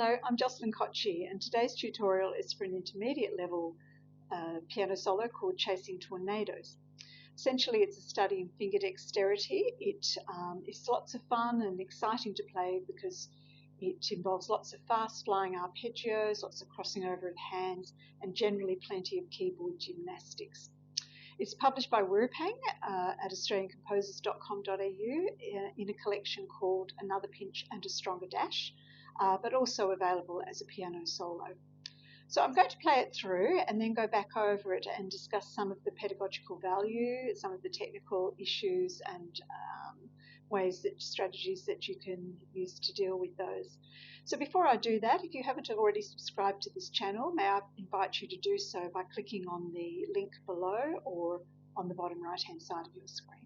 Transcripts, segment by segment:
Hello, I'm Jocelyn Cocchi, and today's tutorial is for an intermediate level piano solo called Chasing Tornadoes. Essentially, it's a study in finger dexterity. It is lots of fun and exciting to play because it involves lots of fast flying arpeggios, lots of crossing over of hands, and generally plenty of keyboard gymnastics. It's published by Wurpang at australiancomposers.com.au in a collection called Another Pinch and a Stronger Dash, but also available as a piano solo. So I'm going to play it through and then go back over it and discuss some of the pedagogical value, some of the technical issues and strategies that you can use to deal with those. So before I do that, if you haven't already subscribed to this channel, may I invite you to do so by clicking on the link below or on the bottom right hand side of your screen.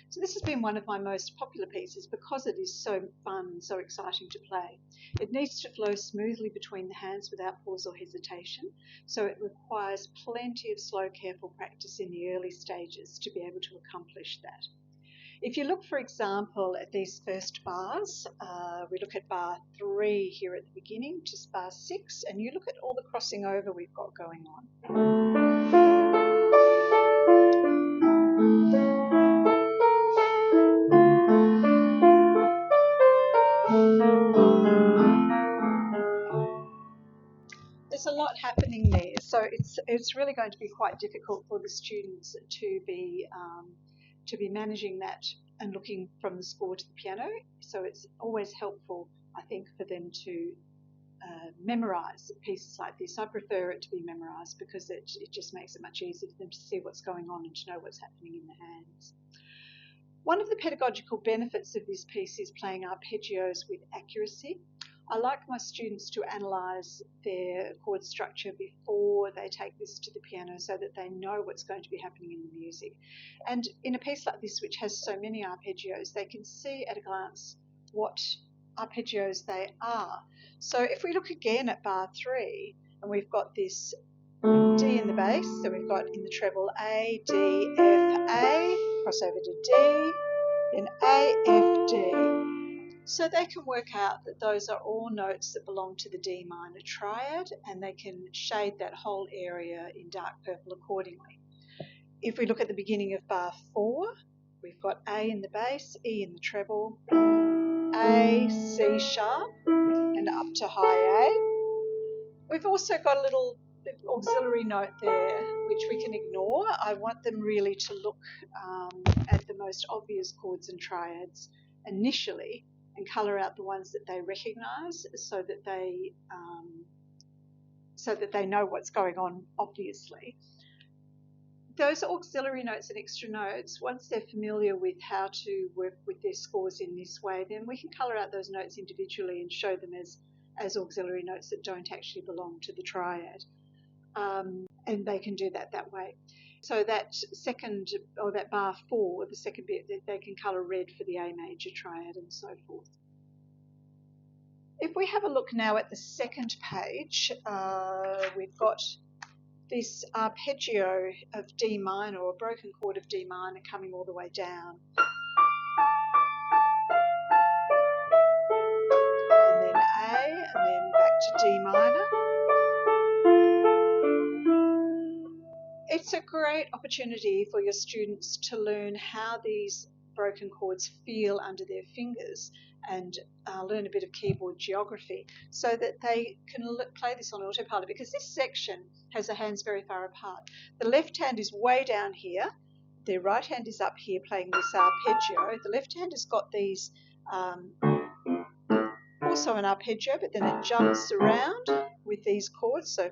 So this has been one of my most popular pieces because it is so fun and so exciting to play. It needs to flow smoothly between the hands without pause or hesitation, so it requires plenty of slow, careful practice in the early stages to be able to accomplish that. If you look, for example, at these first bars, we look at bar 3 here at the beginning to bar 6, and you look at all the crossing over we've got going on. There's a lot happening there, so it's really going to be quite difficult for the students to be managing that and looking from the score to the piano. So it's always helpful, I think, for them to memorise pieces like this. I prefer it to be memorised because it just makes it much easier for them to see what's going on and to know what's happening in the hands. One of the pedagogical benefits of this piece is playing arpeggios with accuracy. I like my students to analyse their chord structure before they take this to the piano so that they know what's going to be happening in the music. And in a piece like this, which has so many arpeggios, they can see at a glance what arpeggios they are. So if we look again at bar 3, and we've got this D in the bass, so we've got in the treble A, D, F, A, cross over to D, then A, F, D. So they can work out that those are all notes that belong to the D minor triad, and they can shade that whole area in dark purple accordingly. If we look at the beginning of bar 4, we've got A in the bass, E in the treble, A, C sharp, and up to high A. We've also got a little auxiliary note there, which we can ignore. I want them really to look at the most obvious chords and triads initially, and colour out the ones that they recognise so that they know what's going on, obviously. Those auxiliary notes and extra notes, once they're familiar with how to work with their scores in this way, then we can colour out those notes individually and show them as auxiliary notes that don't actually belong to the triad. And they can do that way. So that second, or that bar 4, the second bit, they can colour red for the A major triad and so forth. If we have a look now at the second page, we've got this arpeggio of D minor, or a broken chord of D minor coming all the way down. And then A, and then back to D minor. It's a great opportunity for your students to learn how these broken chords feel under their fingers and learn a bit of keyboard geography so that they can play this on autopilot, because this section has the hands very far apart. The left hand is way down here the right hand is up here playing this arpeggio. The left hand has got these, also an arpeggio, but then it jumps around with these chords. So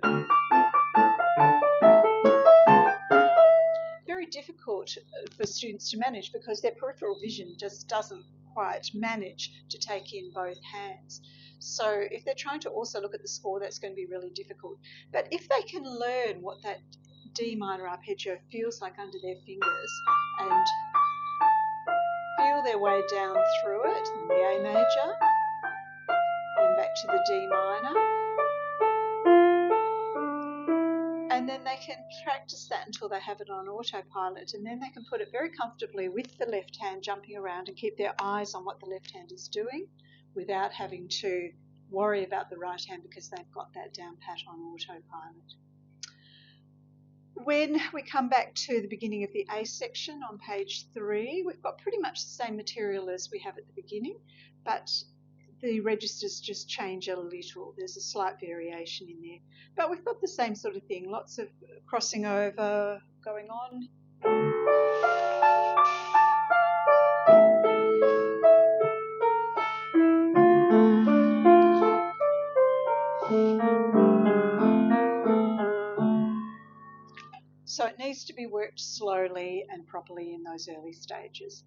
very difficult for students to manage because their peripheral vision just doesn't quite manage to take in both hands. So if they're trying to also look at the score, that's going to be really difficult. But if they can learn what that D minor arpeggio feels like under their fingers and feel their way down through it, the A major, then back to the D minor, and then they can practice that until they have it on autopilot, and then they can put it very comfortably with the left hand jumping around and keep their eyes on what the left hand is doing without having to worry about the right hand because they've got that down pat on autopilot. When we come back to the beginning of the A section on page 3, we've got pretty much the same material as we have at the beginning, but the registers just change a little. There's a slight variation in there. But we've got the same sort of thing, lots of crossing over going on. So it needs to be worked slowly and properly in those early stages.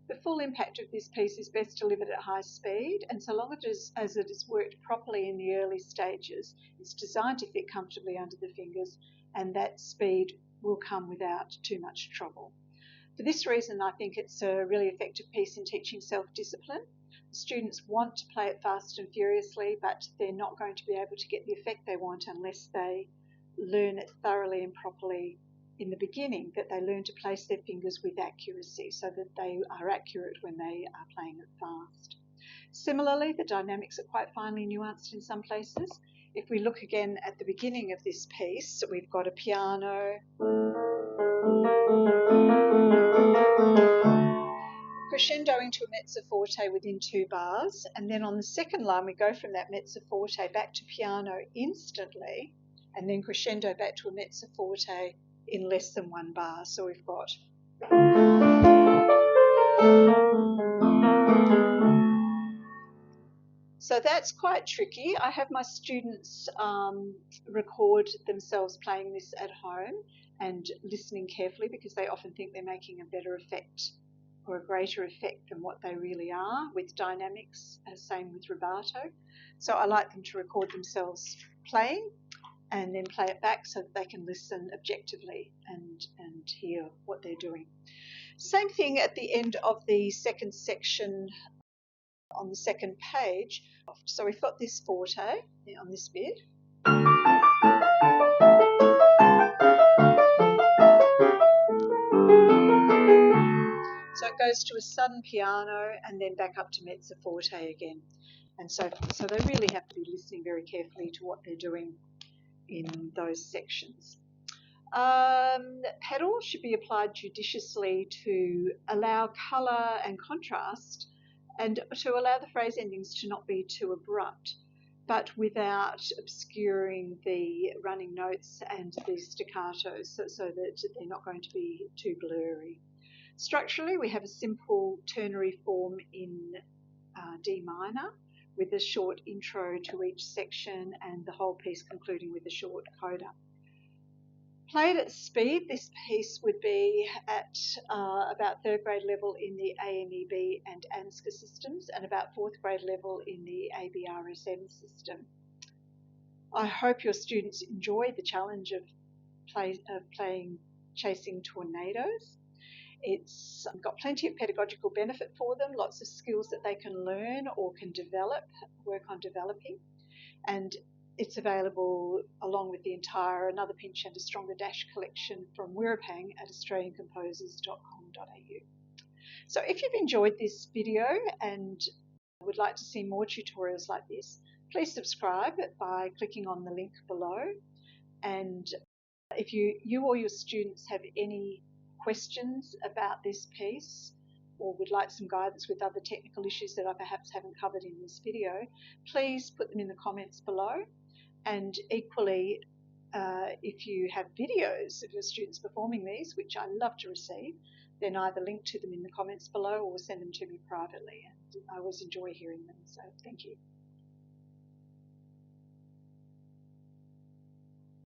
The full impact of this piece is best delivered at high speed, and so long as it is worked properly in the early stages, it's designed to fit comfortably under the fingers, and that speed will come without too much trouble. For this reason, I think it's a really effective piece in teaching self-discipline. The students want to play it fast and furiously, but they're not going to be able to get the effect they want unless they learn it thoroughly and properly in the beginning, that they learn to place their fingers with accuracy so that they are accurate when they are playing it fast. Similarly, the dynamics are quite finely nuanced in some places. If we look again at the beginning of this piece, we've got a piano, crescendo into a mezzo forte within 2 bars, and then on the second line we go from that mezzo forte back to piano instantly, and then crescendo back to a mezzo forte in less than 1 bar. So we've got so that's quite tricky. I have my students record themselves playing this at home and listening carefully because they often think they're making a better effect or a greater effect than what they really are with dynamics, same with rubato. So I like them to record themselves playing and then play it back so that they can listen objectively and hear what they're doing. Same thing at the end of the second section on the second page. So we've got this forte on this bit. So it goes to a sudden piano and then back up to mezzo forte again, and so forth. So they really have to be listening very carefully to what they're doing in those sections. Pedal should be applied judiciously to allow colour and contrast and to allow the phrase endings to not be too abrupt, but without obscuring the running notes and the staccatos so that they're not going to be too blurry. Structurally, we have a simple ternary form in D minor with a short intro to each section and the whole piece concluding with a short coda. Played at speed, this piece would be at about 3rd grade level in the AMEB and ANZCA systems and about 4th grade level in the ABRSM system. I hope your students enjoy the challenge of playing Chasing Tornadoes. It's got plenty of pedagogical benefit for them, lots of skills that they can learn or can work on developing, and it's available along with the entire Another Pinch and a Stronger Dash collection from Wirrapang at australiancomposers.com.au. So if you've enjoyed this video and would like to see more tutorials like this, please subscribe by clicking on the link below. And if you or your students have any questions about this piece or would like some guidance with other technical issues that I perhaps haven't covered in this video, please put them in the comments below. And equally, if you have videos of your students performing these, which I love to receive, then either link to them in the comments below or send them to me privately. And I always enjoy hearing them. So thank you.